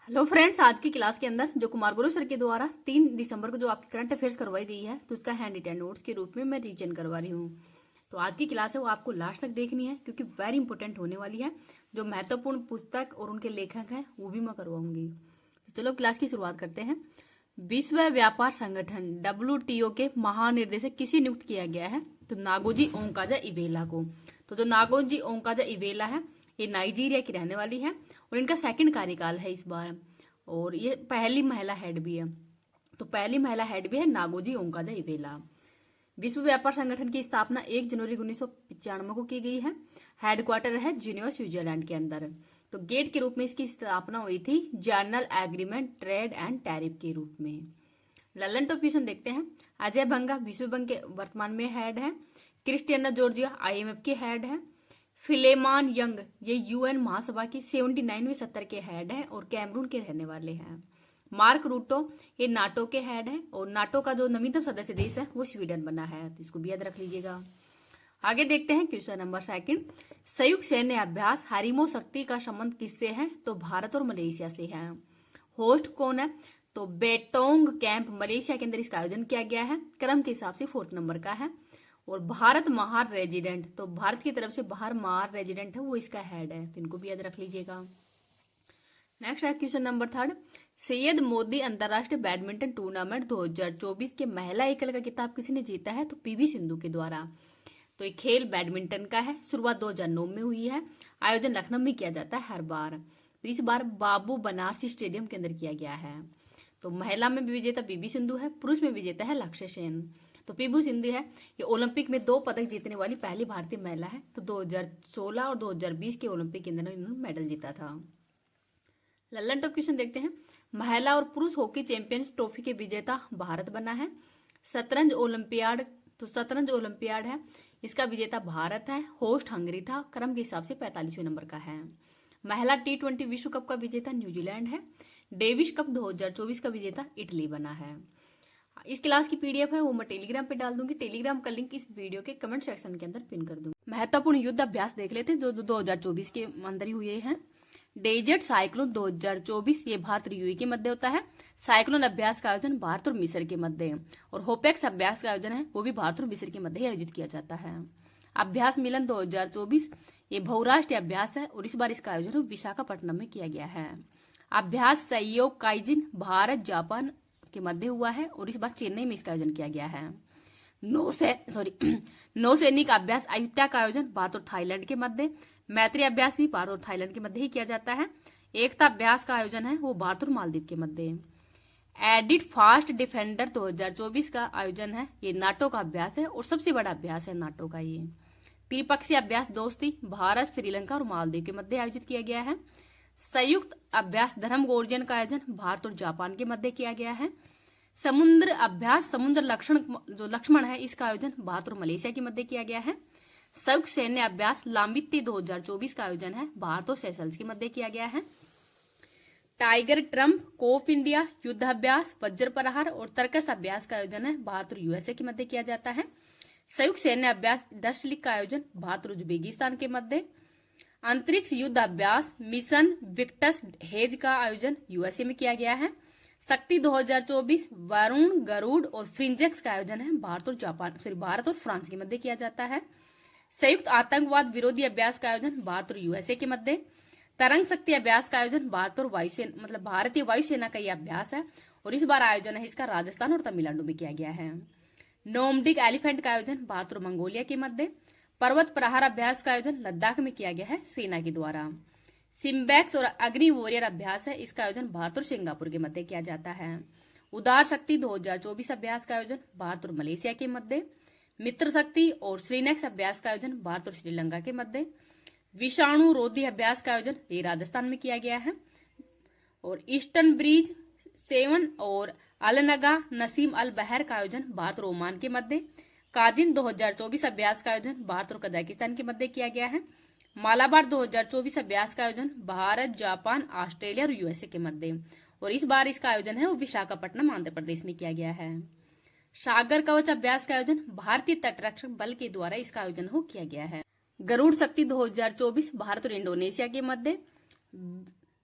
Hello friends, आज की class के अंदर जो कुमार गुरु सर के द्वारा 3 दिसंबर को जो आपकी करंट अफेयर्स करवाई गई है, तो उसका हैंड रिटन नोट्स के रूप में मैं रिवीजन करवा रही हूँ। तो आज की क्लास है वो आपको लास्ट तक देखनी है क्योंकि वेरी इंपॉर्टेंट होने वाली है। जो महत्वपूर्ण पुस्तक और उनके लेखक हैं वो भी मैं करवाऊंगी। तो चलो क्लास की शुरुआत करते हैं। विश्व व्यापार संगठन WTO के महानिर्देशक किसे नियुक्त किया गया है? तो नागोजी ओंकाजा इवेला को। तो जो नागोजी ओंकाजा इवेला है ये नाइजीरिया की रहने वाली है और इनका सेकंड कार्यकाल है इस बार, और ये पहली महिला हेड भी है। तो पहली महिला हेड भी है नागोजी ओंकाजा इवेला। विश्व व्यापार संगठन की स्थापना 1 जनवरी 1995 को की गई है। हेडक्वार्टर है जिनेवा स्विट्जरलैंड के अंदर। तो गेट के रूप में इसकी स्थापना हुई थी general agreement trade and tariff के रूप में। ललन टॉप क्वेश्चन देखते हैं। अजय भंगा विश्व बैंक के वर्तमान में हेड है। क्रिस्टियाना जॉर्जिया IMF के हेड है। फिलेमान यंग ये UN महासभा की 79वीं सत्र के हेड है और कैमरून के रहने वाले हैं। मार्क रूटो ये नाटो के हेड है और नाटो का जो नवीनतम सदस्य देश है वो स्वीडन बना है, तो इसको भी याद रख लीजिएगा। आगे देखते हैं क्वेश्चन नंबर 2। संयुक्त सैन्य अभ्यास हरिमो शक्ति का संबंध किससे है? तो भारत और मलेशिया से है। होस्ट कौन है? तो बेटोंग कैंप मलेशिया के अंदर इसका आयोजन किया गया है। क्रम के हिसाब से 4th नंबर का है। और भारत महार रेजिडेंट, तो भारत की तरफ से बाहर महार रेजिडेंट है वो इसका हेड है, तो इनको भी याद रख लीजिएगा। नेक्स्ट है क्वेश्चन नंबर 3। सैयद मोदी अंतरराष्ट्रीय बैडमिंटन टूर्नामेंट 2024 के महिला एकल का खिताब किसने जीता है? तो PV सिंधु के द्वारा। तो ये खेल बैडमिंटन का है। शुरुआत 2009 में हुई है। आयोजन लखनऊ में किया जाता है हर बार। तो इस बार बाबू बनारसी स्टेडियम के अंदर किया गया है। तो महिला में विजेता PV सिंधु है, पुरुष में विजेता है लक्ष्य सेन। तो PV सिंधु है ये ओलंपिक में 2 पदक जीतने वाली पहली भारतीय महिला है। तो 2016 और 2020 के ओलंपिक के अंदर इन्होंने मेडल जीता था। लल्लन टॉप क्वेश्चन देखते हैं। महिला और पुरुष हॉकी चैंपियंस ट्रॉफी के विजेता भारत बना है। शतरंज ओलंपियाड, तो शतरंज ओलंपियाड है इसका विजेता भारत है। होस्ट हंगरी था। क्रम के हिसाब से 45वें नंबर का है। महिला T20 विश्व कप का विजेता न्यूजीलैंड है। डेविस कप 2024 का विजेता इटली बना है। इस क्लास की PDF है वो मैं टेलीग्राम पे डाल दूंगी। टेलीग्राम का लिंक इस वीडियो के कमेंट सेक्शन के अंदर पिन कर दूंगी। महत्वपूर्ण युद्ध अभ्यास देख लेते हैं जो 2024 के अंदर ही हुए हैं। डेजर्ट साइक्लोन 2024 ये भारत और UAE के मध्य होता है। साइक्लोन अभ्यास का आयोजन भारत और मिस्र के मध्य, और होपेक्स अभ्यास का आयोजन है वो भी भारत और मिस्र के मध्य आयोजित किया जाता है। अभ्यास मिलन 2024 ये बहुराष्ट्रीय अभ्यास है और इस बार इसका आयोजन विशाखापट्टनम में किया गया है। अभ्यास सहयोग काइजिन भारत जापान के मध्य हुआ है और इस बार चेन्नई में इसका आयोजन किया गया है। नौसैनिक अभ्यास अयुत्या का आयोजन भारत और थाईलैंड के मध्य। मैत्री अभ्यास भी भारत और थाईलैंड के मध्य ही किया जाता है। एकता अभ्यास का आयोजन है वो भारत और मालदीव के मध्य। एडिट फास्ट डिफेंडर 2024 का आयोजन है ये नाटो का अभ्यास है और सबसे बड़ा अभ्यास है नाटो का ये। त्रिपक्षीय अभ्यास दोस्ती भारत श्रीलंका और मालदीव के मध्य आयोजित किया गया है। संयुक्त अभ्यास धर्मगोर्जन का आयोजन भारत और जापान के मध्य किया गया है। समुद्र अभ्यास समुद्र लक्ष्मण है इसका आयोजन भारत और मलेशिया के मध्य किया गया है। संयुक्त सैन्य अभ्यास लाम्बित्ती 2024 का आयोजन है भारत और सेशल्स के मध्य किया गया है। टाइगर ट्रम्प कोफ इंडिया युद्ध अभ्यास वज्र प्रहार और तर्कस अभ्यास का आयोजन है भारत और USA के मध्य किया जाता है। संयुक्त सैन्य अभ्यास दशलिक का आयोजन भारत और उज्बेकिस्तान के मध्य। अंतरिक्ष युद्ध अभ्यास मिशन विक्टस हेज का आयोजन USA में किया गया है। शक्ति 2024 वरुण गरुड़ और फ्रिंजेक्स का आयोजन है भारत और फ्रांस के मध्य किया जाता है। संयुक्त आतंकवाद विरोधी अभ्यास का आयोजन भारत और USA के मध्य। तरंग शक्ति अभ्यास का आयोजन भारत और भारतीय वायुसेना का यह अभ्यास है और इस बार आयोजन है इसका राजस्थान और तमिलनाडु में किया गया है। नोमडिक एलिफेंट का आयोजन भारत और मंगोलिया के मध्य। पर्वत प्रहार अभ्यास का आयोजन लद्दाख में किया गया है सेना के द्वारा। सिम्बैक्स और अग्नि वॉरियर अभ्यास है इसका आयोजन भारत और सिंगापुर के मध्य किया जाता है। उदार शक्ति 2024 अभ्यास का आयोजन भारत और मलेशिया के मध्य। मित्र शक्ति और श्रीनेक्स अभ्यास का आयोजन भारत और श्रीलंका के मध्य। विषाणु रोधी अभ्यास का आयोजन ये राजस्थान में किया गया है। और ईस्टर्न ब्रिज 7 और अलनगा नसीम अल बहर का आयोजन भारत और ओमान के मध्य। काजिन 2024 अभ्यास का आयोजन भारत और कजाकिस्तान के मध्य किया गया है। मालाबार 2024 अभ्यास का आयोजन भारत जापान ऑस्ट्रेलिया और USA के मध्य और इस बार इसका आयोजन है वो विशाखापट्टनम आंध्र प्रदेश में किया गया है। सागर कवच अभ्यास का आयोजन भारतीय तटरक्षक बल के द्वारा इसका आयोजन हो किया गया है। गरुड़ शक्ति 2024 भारत और इंडोनेशिया के मध्य।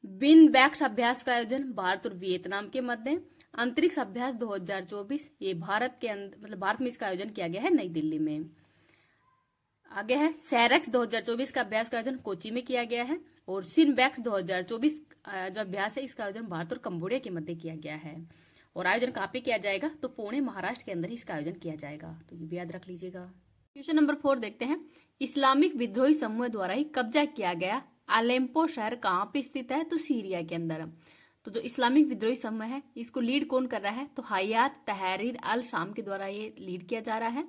बिन बैक्स अभ्यास का आयोजन भारत और वियतनाम के मध्य। अंतरिक्ष अभ्यास 2024 ये भारत के अंदर मतलब भारत में इसका आयोजन किया गया है नई दिल्ली में। आगे है सैरेक्स 2024 का अभ्यास का आयोजन कोची में किया गया है। और सिनबैक्स 2024 जो अभ्यास है इसका आयोजन भारत और कंबोडिया के मध्य किया गया है। और आयोजन कहाँ पे किया जाएगा, तो पुणे महाराष्ट्र के अंदर ही इसका आयोजन किया जाएगा, तो ये भी याद रख लीजिएगा। क्वेश्चन नंबर 4 देखते हैं, इस्लामिक विद्रोही समूह द्वारा ही कब्जा किया गया अलेप्पो शहर कहाँ पे स्थित है, तो सीरिया के अंदर। तो जो इस्लामिक विद्रोही समूह है इसको लीड कौन कर रहा है, तो हयात तहरीर अल शाम के द्वारा ये लीड किया जा रहा है।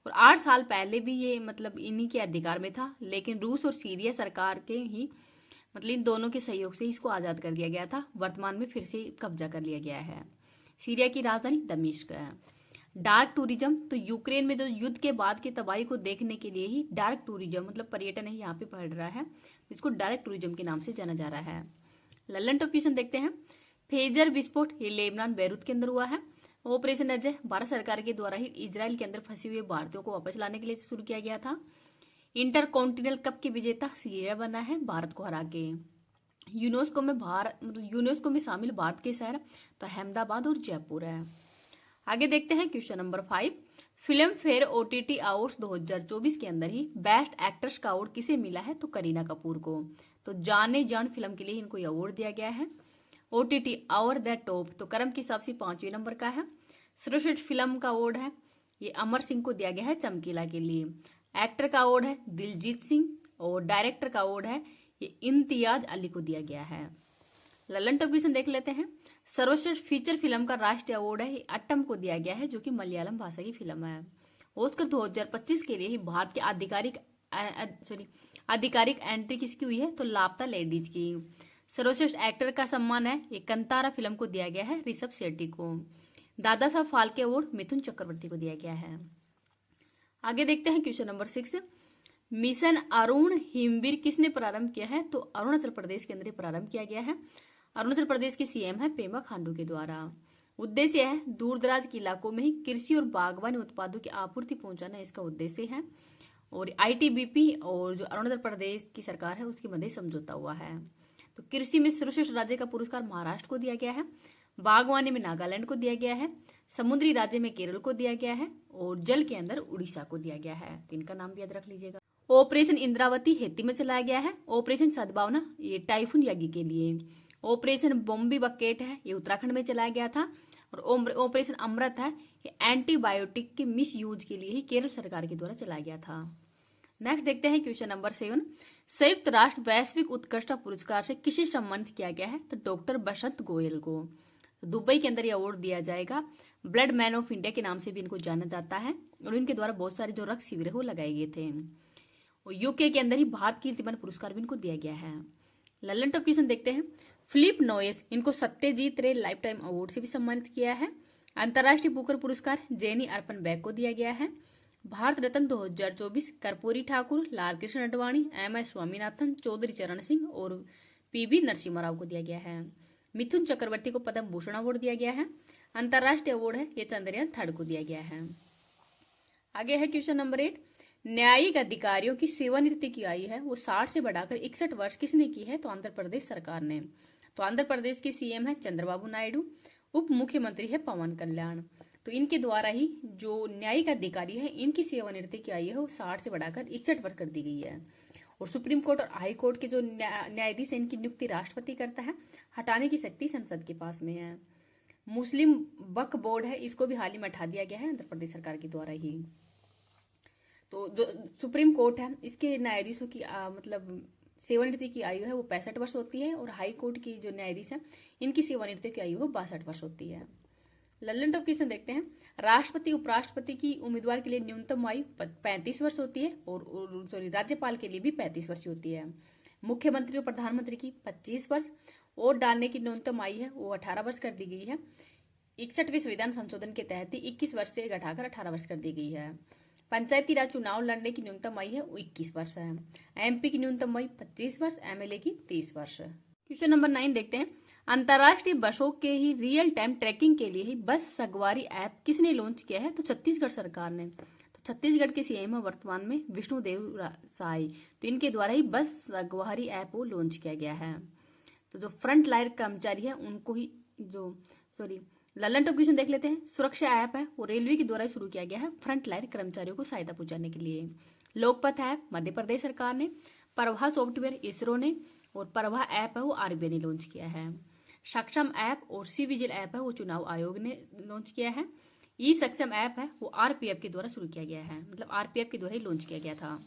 और 8 साल पहले भी ये मतलब इन्हीं के अधिकार में था, लेकिन रूस और सीरिया सरकार के ही मतलब इन दोनों के सहयोग से इसको आजाद कर दिया गया था। वर्तमान में फिर से कब्जा कर लिया गया है। सीरिया की राजधानी दमिश्क है। डार्क टूरिज्म, तो यूक्रेन में जो युद्ध के बाद की तबाही को देखने के लिए ही डार्क टूरिज्म मतलब पर्यटन है यहाँ पे बढ़ रहा है, जिसको डार्क टूरिज्म के नाम से जाना जा रहा है। लल्लन टॉप क्वेश्चन देखते हैं, फेजर विस्फोट ये लेबनान बैरूत के अंदर हुआ है। ऑपरेशन अजय भारत सरकार के द्वारा ही इजराइल के अंदर फंसे हुए भारतीयों को वापस लाने के लिए शुरू किया गया था। इंटरकॉन्टिनेंटल कप के विजेता सीरिया बना है भारत को हरा के। यूनेस्को में शामिल भारत के शहर तो अहमदाबाद और जयपुर है। आगे देखते हैं question number 5, film fair OTT awards 2024 के अंदर ही बेस्ट एक्ट्रेस का अवार्ड किसे मिला है, तो करीना कपूर को। तो जाने जान फिल्म के लिए इनको ये अवार्ड दिया गया है। OTT अवार्ड द टॉप तो क्रम के हिसाब से 5वें नंबर का है। सर्वश्रेष्ठ फिल्म का अवार्ड है ये अमर सिंह को दिया गया है चमकीला के लिए। एक्टर का अवार्ड है दिलजीत सिंह और डायरेक्टर का अवार्ड है ये इम्तियाज अली को दिया गया है। लल्लन टॉप क्वेश्चन देख लेते हैं, सर्वश्रेष्ठ फीचर फिल्म का राष्ट्रीय अवार्ड है ये अट्टम को दिया गया है, जो कि मलयालम भाषा की फिल्म है। ऑस्कर 2025 के लिए ही भारत के आधिकारिक एंट्री किसकी हुई है, तो लापता लेडीज की। सर्वश्रेष्ठ एक्टर का सम्मान है ये कंतारा फिल्म को दिया गया है ऋषभ शेट्टी को। दादा साहब फाल्के अवार्ड मिथुन चक्रवर्ती को दिया गया है। आगे देखते हैं क्वेश्चन नंबर 6, मिशन अरुण हिमवीर किसने प्रारंभ किया है, तो अरुणाचल प्रदेश के अंदर प्रारंभ किया गया है। अरुणाचल प्रदेश के CM है पेमा खांडू के द्वारा। उद्देश्य है दूर दराज के इलाकों में ही कृषि और बागवानी उत्पादों की आपूर्ति पहुंचाना इसका उद्देश्य है। और ITBP और जो अरुणाचल प्रदेश की सरकार है उसके मध्य समझौता हुआ है। तो कृषि में सर्वश्रेष्ठ राज्य का पुरस्कार महाराष्ट्र को दिया गया है। बागवानी में नागालैंड को दिया गया है। समुद्री राज्य में केरल को दिया गया है और जल के अंदर उड़ीसा को दिया गया है। तो इनका नाम भी याद रख लीजिएगा। ऑपरेशन इंद्रावती हेती में चलाया गया है। ऑपरेशन सद्भावना ये टाइफून यागी के लिए। ऑपरेशन बॉम्बे बकेट है ये उत्तराखंड में चलाया गया था। और ऑपरेशन अमृत है ये एंटीबायोटिक के मिस यूज के लिए ही केरल सरकार के द्वारा चलाया गया था। नेक्स्ट देखते हैं क्वेश्चन नंबर 7, संयुक्त राष्ट्र वैश्विक उत्कृष्टता पुरस्कार से किसे सम्मानित किया गया है, तो डॉक्टर बसंत गोयल को। दुबई के अंदर ये अवार्ड दिया जाएगा। ब्लड मैन ऑफ इंडिया के नाम से भी इनको जाना जाता है और इनके द्वारा बहुत सारे जो रक्त शिविर है वो लगाए गए थे। और UK के अंदर ही भारत कीर्तिमान पुरस्कार भी इनको दिया गया है। लल्लन टॉप क्वेश्चन देखते हैं, फिलिप नोयस इनको सत्यजीत रे लाइफ टाइम अवार्ड से भी सम्मानित किया है। अंतर्राष्ट्रीय बुकर पुरस्कार जेनी अर्पण बैग को दिया गया है। भारत रत्न 2024 कर्पूरी ठाकुर, लाल कृष्ण अडवाणी, MS स्वामीनाथन, चौधरी चरण सिंह और PV नरसिम्हा राव को दिया गया है। मिथुन चक्रवर्ती को पद्म भूषण अवार्ड दिया गया है। अंतर्राष्ट्रीय अवार्ड है ये चंद्रयान 3 को दिया गया है। आगे है क्वेश्चन नंबर 8, न्यायिक अधिकारियों की सेवानिवृत्ति की आयु है वो 60 से बढ़ाकर 61 वर्ष किसने की है, तो आंध्र प्रदेश सरकार ने। तो आंध्र प्रदेश के CM है चंद्रबाबू नायडू, उप मुख्यमंत्री है पवन कल्याण। तो इनके द्वारा ही जो न्यायिक अधिकारी है इनकी सेवानिवृत्ति की आयु है वो 60 से बढ़ाकर 61 वर्ष कर दी गई है। और सुप्रीम कोर्ट और हाई कोर्ट के जो न्यायाधीश है इनकी नियुक्ति राष्ट्रपति करता है, हटाने की शक्ति संसद के पास में है। मुस्लिम वक्फ बोर्ड है इसको भी हाल ही में हटा दिया गया है आंध्र प्रदेश सरकार के द्वारा ही। तो जो सुप्रीम कोर्ट है इसके न्यायाधीशों की मतलब सेवानिवृत्ति की आयु है वो 65 वर्ष होती है। और हाई कोर्ट की जो न्यायाधीश है इनकी सेवानिवृत्ति की आयु वो 62 वर्ष होती है। लल्लन टॉप क्वेश्चन देखते हैं, राष्ट्रपति उपराष्ट्रपति की उम्मीदवार के लिए न्यूनतम आयु 35 वर्ष होती है और राज्यपाल के लिए भी 35 वर्ष होती है। मुख्यमंत्री और प्रधानमंत्री की 25 वर्ष। वोट डालने की न्यूनतम आयु है वो 18 वर्ष कर दी गई है। 61वें संविधान संशोधन के तहत 21 वर्ष से घटाकर 18 वर्ष कर दी गई है। पंचायती राज चुनाव लड़ने की न्यूनतम आयु है वो 21 वर्ष है। MP की न्यूनतम आयु 25 वर्ष, MLA की 30 वर्ष। क्वेश्चन नंबर 9 देखते हैं, अंतर्राष्ट्रीय बसों के ही रियल टाइम ट्रैकिंग के लिए ही बस सगवारी ऐप किसने लॉन्च किया है, तो छत्तीसगढ़ सरकार ने। तो छत्तीसगढ़ के CM है वर्तमान में विष्णुदेव साय, तो इनके द्वारा ही बस सगवारी ऐप को लॉन्च किया गया है। तो जो फ्रंट लाइन कर्मचारी है उनको ही ललन टॉप क्वेश्चन देख लेते हैं। सुरक्षा ऐप है वो रेलवे के द्वारा शुरू किया गया है फ्रंट लाइन कर्मचारियों को सहायता पहुंचाने के लिए। लोकपथ ऐप मध्य प्रदेश सरकार ने, प्रवाह सॉफ्टवेयर इसरो ने, और प्रवाह ऐप है वो आरबीआई ने लॉन्च किया है। सक्षम ऐप और सी विजिल ऐप है वो चुनाव आयोग ने लॉन्च किया है। ई सक्षम ऐप है वो आरपीएफ के द्वारा शुरू किया गया है, मतलब आरपीएफ के द्वारा ही लॉन्च किया गया था।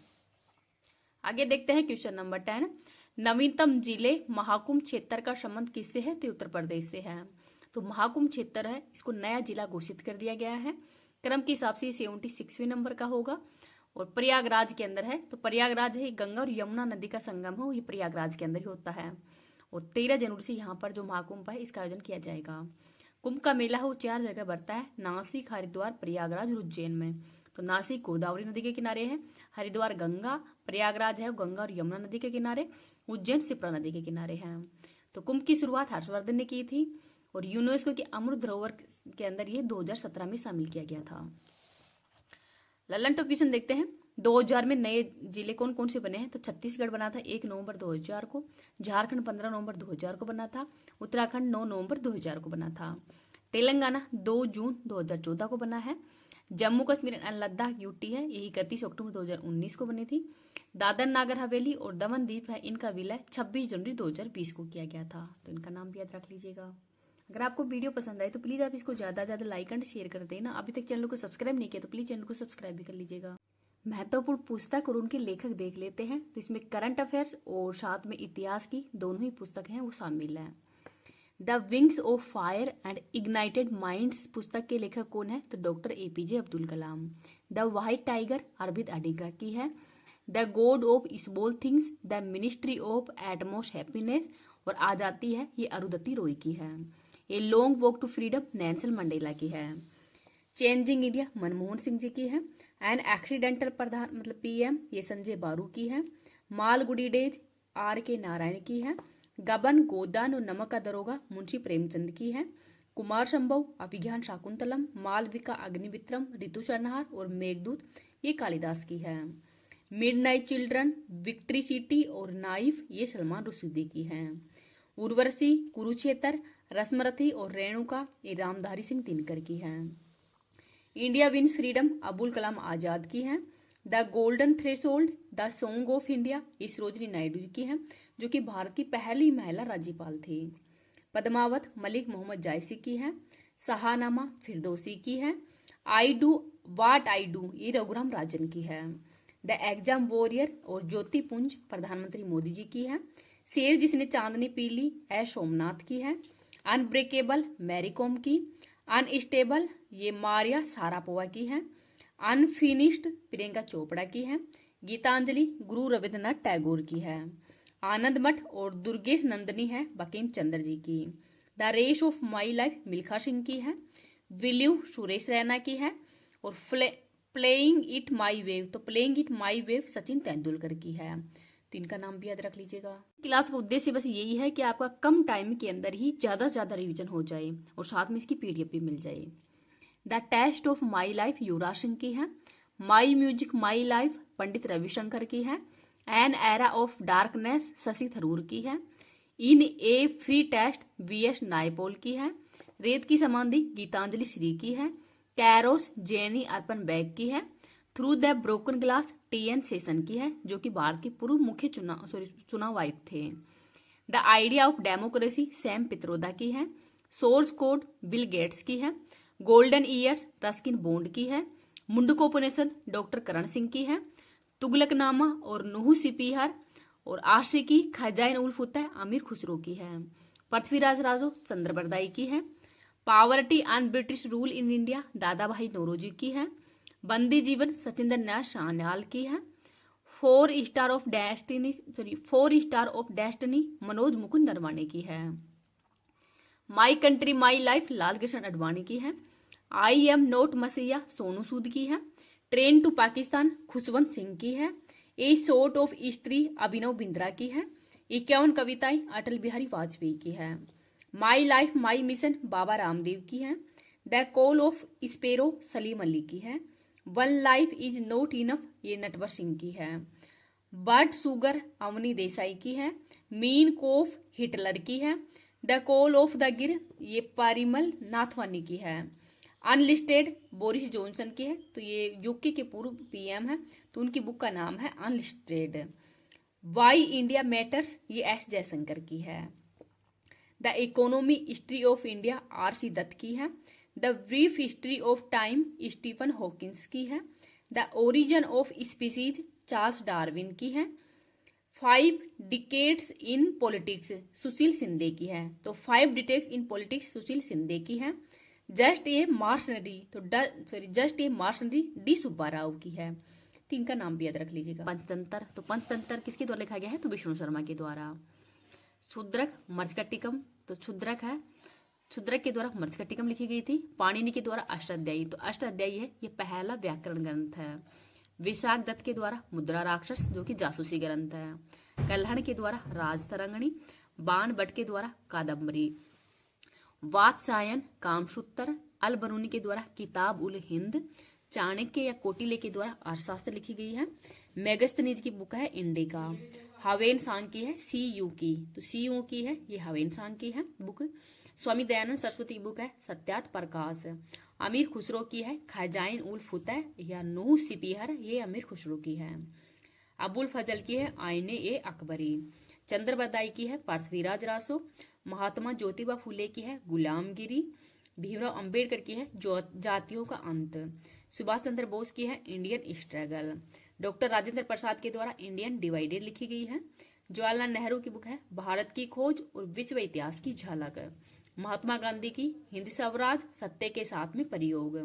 आगे देखते हैं क्वेश्चन नंबर 10। नवीनतम जिले महाकुंभ क्षेत्र का संबंध किससे है? तो उत्तर प्रदेश से है। तो महाकुंभ क्षेत्र है इसको नया जिला घोषित कर दिया गया है। क्रम के हिसाब से 76वें नंबर का होगा और प्रयागराज के अंदर है। तो प्रयागराज है गंगा और यमुना नदी का संगम हो, ये प्रयागराज के अंदर ही होता है। और 13 जनवरी से यहाँ पर जो महाकुंभ है इसका आयोजन किया जाएगा। कुंभ का मेला है वो 4 जगह बढ़ता है, नासिक, हरिद्वार, प्रयागराज और उज्जैन में। तो नासिक गोदावरी नदी के किनारे है, हरिद्वार गंगा, प्रयागराज है गंगा और यमुना नदी के किनारे, उज्जैन शिप्रा नदी के किनारे है। तो कुंभ की शुरुआत हर्षवर्धन ने की थी और यूनेस्को के अमृत धरोहर के अंदर ये 2017 में शामिल किया गया था। ललन टॉप क्वेश्चन देखते हैं। 2000 में नए जिले कौन कौन से बने हैं? तो छत्तीसगढ़ बना था 1 नवंबर 2000 को, झारखंड 15 नवंबर 2000 को बना था, उत्तराखंड 9 नवंबर 2000 को बना था, तेलंगाना 2 जून 2014 को बना है, जम्मू कश्मीर एंड लद्दाख यूटी है ये 31 अक्टूबर 2019 को बनी थी, दादर नागर हवेली और दमन द्वीप है इनका विलय 26 जनवरी 2020 को किया गया था। तो इनका नाम भी याद रख लीजिएगा। अगर आपको वीडियो पसंद आए तो प्लीज आप इसको ज्यादा से ज्यादा लाइक एंड शेयर कर देना। अभी तक चैनल को सब्सक्राइब नहीं किया तो प्लीज चैनल को सब्सक्राइब भी कर लीजिएगा। महत्वपूर्ण पुस्तक और उनके लेखक देख लेते हैं। तो इसमें करंट अफेयर्स और साथ में इतिहास की दोनों ही पुस्तक हैं वो शामिल है। The wings of fire and ignited minds पुस्तक के लेखक कौन है? तो doctor APJ Abdul Kalam. The white tiger Arvind Adiga की है। The god of small things the ministry of utmost happiness और आ जाती है ये अरुंधति रॉय की है। A long walk to freedom Nelson Mandela की है। चेंजिंग इंडिया मनमोहन सिंह जी की है। एन एक्सीडेंटल प्रधान मतलब पीएम ये संजय बारू की है। मालगुडी डेज आर के नारायण की है। गबन गोदान और नमक का दरोगा मुंशी प्रेमचंद की है। कुमार संभव अभिज्ञान शाकुंतलम, मालविका अग्निमित्रम ऋतु संहार और मेघदूत ये कालिदास की है। मिडनाइट चिल्ड्रन, विक्ट्री सिटी और नाइफ ये सलमान रुश्दी की है। उर्वशी, कुरुक्षेत्र, रश्मरथी और रेणुका ये रामधारी सिंह दिनकर की है। India wins freedom Abul Kalam Azad की है। The golden threshold the song of India ये सरोजिनी नायडू की है जो कि भारत की पहली महिला राज्यपाल थी। पद्मावत मलिक मोहम्मद जायसी की है। सहानामा फिरदौसी की है। I do watt I do ये रघुराम राजन की है। द एग्जाम वॉरियर और ज्योति पुंज प्रधानमंत्री मोदी जी की है। शेर जिसने चांदनी पी ली एस सोमनाथ की है। अनब्रेकेबल मैरी कॉम की। अनस्टेबल ये मारिया सारापोवा की है। अनफिनिश्ड प्रियंका चोपड़ा की है। गीतांजलि गुरु रविंद्रनाथ टैगोर की है। आनंद मठ और दुर्गेश नंदनी है बंकिम चंद्र जी की। The race of my life Milkha Singh की है। विल्यू सुरेश रैना की है। और प्लेइंग इट माई वेव तो playing it my wave Sachin Tendulkar की है। तो इनका नाम भी याद रख लीजिएगा। क्लास का उद्देश्य बस यही है कि आपका कम टाइम के अंदर ही ज्यादा से ज्यादा रिवीजन हो जाए और साथ में इसकी पीडीएफ भी मिल जाए। The test of my life Yuvraj Singh की है। My music my life Pandit Ravishankar की है। An era of darkness Shashi Tharoor की है। In a free test VS Naipaul की है। रेत की समाधि गीतांजलि श्री की है। कैरोस जेनी अर्पण बैग की है। Through the broken glass TN session की है जो कि भारत के पूर्व मुख्य चुनाव आयुक्त थे। The idea of democracy Sam Pitroda की है। सोर्स कोड बिल गेट्स की है। गोल्डन ईयर्स रस्किन बॉन्ड की है। मुंडकोपनिषद डॉक्टर करण सिंह की है। तुगलकनामा और नुहू सिपीहर और आशिकी खजाइन उल फतह आमिर खुसरो की है। पृथ्वीराज राजो चंद्रबरदाई की है। Poverty and British rule in India दादा भाई नौरोजी की है। बंदी जीवन सचिंदर नाथ सान्याल की है। 4 star of destiny Manoj Mukund Naravane की है। My country my life Lal Krishna Advani की है। आई एम नोट मसीहा सोनू सूद की है। ट्रेन टू पाकिस्तान खुशवंत सिंह की है। ए शॉर्ट ऑफ स्त्री अभिनव बिंद्रा की है। 51 कविताएं अटल बिहारी वाजपेयी की है। My life my mission Baba Ramdev की है। The call of sparrow Salim Ali की है। One life is not enough ये नटवर सिंह की है। बर्ड सुगर अवनी देसाई की है। मीन कोफ हिटलर की है। द कॉल ऑफ द गिर ये परिमल नाथवानी की है। अनलिस्टेड बोरिस जॉनसन की है, तो ये यूके के पूर्व पीएम है, तो उनकी बुक का नाम है unlisted. Why India matters S एस जयशंकर की है। The economy history of India RC. Dutt की है। The brief history of time Stephen Hawkins की है। The origin of species Charles Darwin की है। 5 decades in politics Sushil Shinde की है, तो 5 decades in politics Sushil Shinde की है। जस्ट ए मार्शनरी तो just a mercenary D Subba Rao की है। तो इनका नाम भी याद रख लीजिएगा। पंचतंत्र, तो पंचतंत्र किसके द्वारा लिखा गया है, तो विष्णु शर्मा के द्वारा। क्षुद्रक मर्जकटिकम, तो क्षुद्रक है, क्षुद्रक के द्वारा मर्जकटिकम लिखी गई थी। पाणिनि के द्वारा अष्टाध्यायी, तो अष्टाध्यायी है, ये पहला व्याकरण ग्रंथ है। विशाख दत्त के द्वारा मुद्रा राक्षस जो कि जासूसी ग्रंथ है। कल्हण के द्वारा राजतरंगिणी। बाण भट्ट के द्वारा कादम्बरी। वात्सायन कामसूत्र। अलबरूनी के द्वारा किताब उल हिंद। चाणक्य या कोटिले के द्वारा अर्थशास्त्र लिखी गई है। मेगस्थनीज की बुक है इंडिका। हवेन सांग की है सी यू की, तो सी यू की है, ये हवेन सांग की है बुक। स्वामी दयानंद सरस्वती की बुक है सत्यार्थ प्रकाश। अमीर खुसरो की है खजाइन उल फुतह या नूह सिपीहर, ये अमीर खुसरो की है। अबुल फजल की है आईने ए अकबरी। चंद्रबरदाई की है पृथ्वीराज रासो। महात्मा ज्योतिबा फुले की है गुलामगिरी। भीमराव अंबेडकर की है जातियों का अंत। सुभाष चंद्र बोस की है Indian struggle. Doctor Rajendra Prasad के द्वारा इंडियन डिवाइडेड लिखी गई है। जवाहरलाल नेहरू की बुक है भारत की खोज और विश्व इतिहास की झलक। महात्मा गांधी की हिंद स्वराज सत्य के साथ में प्रयोग।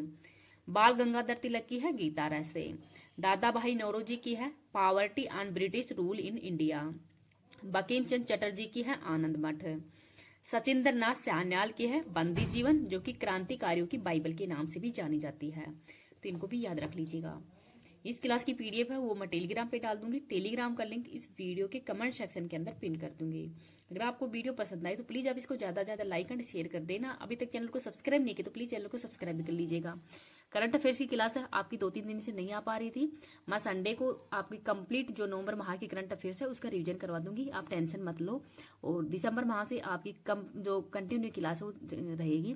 बाल गंगाधर तिलक की है गीता रसे। दादा भाई नौरोजी की है poverty and British rule in India. Bankim Chandra Chatterjee की है आनंद मठ। सचिंद्र नाथ सान्याल की है बंदी जीवन जो कि क्रांतिकारियों की बाइबल के नाम से भी जानी जाती है, तो इनको भी याद रख लीजिएगा। इस क्लास की पीडीएफ है वो मैं टेलीग्राम पे डाल दूंगी। टेलीग्राम का लिंक इस वीडियो के कमेंट सेक्शन के अंदर पिन कर दूंगी। अगर आपको वीडियो पसंद आए तो प्लीज आप इसको ज्यादा ज्यादा लाइक एंड शेयर कर देना। अभी तक चैनल को सब्सक्राइब नहीं किया तो प्लीज चैनल को सब्सक्राइब भी कर लीजिएगा। करंट अफेयर्स की क्लास है आपकी 2-3 दिन से नहीं आ पा रही थी, मैं संडे को आपकी कंप्लीट जो नवंबर माह की करंट अफेयर्स है उसका रिवीजन करवा दूंगी, आप टेंशन मत लो। और दिसंबर माह से आपकी जो कंटिन्यू क्लास है वो रहेगी।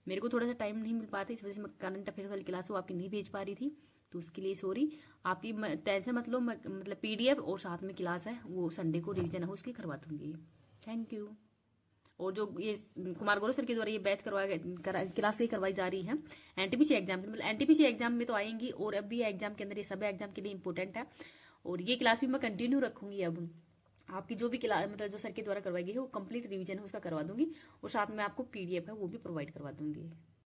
मेरे को थोड़ा सा टाइम नहीं मिल पाता, इस वजह से मैं करंट अफेयर वाली क्लास वो आपकी नहीं भेज पा रही थी, तो उसके लिए सॉरी। आपकी टेंशन मत लो, मतलब पीडीएफ और साथ में क्लास है वो संडे को रिवीजन है उसकी करवा दूंगी। Thank you. और जो ये कुमार गौरव सर के द्वारा ये बैच क्लास से करवाई जा रही है एनटीपीसी एग्जाम की, मतलब एनटीपीसी एग्जाम में तो आएंगी और अब भी एग्जाम के अंदर ये सब एग्जाम के लिए इंपॉर्टेंट है। और ये क्लास भी मैं कंटिन्यू रखूंगी। अब आपकी जो भी क्लास मतलब जो सर के द्वारा करवाई गई है वो कंप्लीट रिवीजन है उसका करवा दूंगी और साथ में आपको पीडीएफ है वो भी प्रोवाइड करवा दूंगी।